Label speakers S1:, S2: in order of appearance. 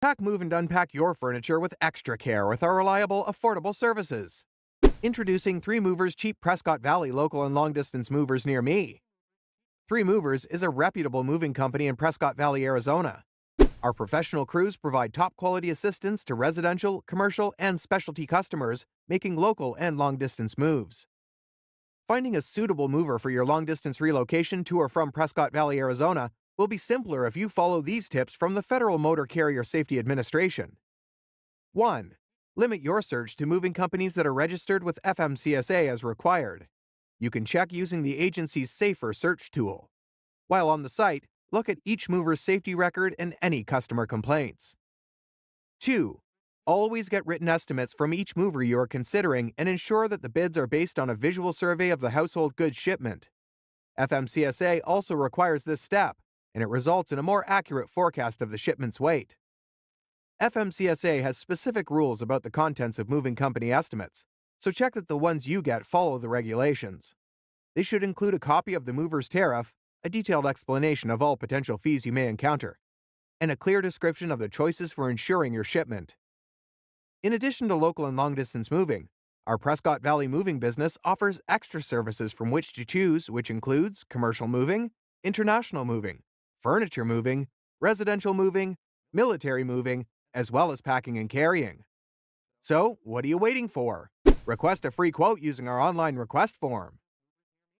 S1: Pack, move, and unpack your furniture with extra care with our reliable, affordable services. Introducing 3 Movers Cheap Prescott Valley local and long-distance movers near me. 3 Movers is a reputable moving company in Prescott Valley, Arizona. Our professional crews provide top-quality assistance to residential, commercial, and specialty customers making local and long-distance moves. Finding a suitable mover for your long-distance relocation to or from Prescott Valley, Arizona will be simpler if you follow these tips from the Federal Motor Carrier Safety Administration. 1. Limit your search to moving companies that are registered with FMCSA as required. You can check using the agency's Safer Search tool. While on the site, look at each mover's safety record and any customer complaints. 2. Always get written estimates from each mover you are considering and ensure that the bids are based on a visual survey of the household goods shipment. FMCSA also requires this step, and it results in a more accurate forecast of the shipment's weight. FMCSA has specific rules about the contents of moving company estimates, so check that the ones you get follow the regulations. They should include a copy of the mover's tariff, a detailed explanation of all potential fees you may encounter, and a clear description of the choices for insuring your shipment. In addition to local and long-distance moving, our Prescott Valley moving business offers extra services from which to choose, which includes commercial moving, international moving, furniture moving, residential moving, military moving, as well as packing and carrying. So, what are you waiting for? Request a free quote using our online request form.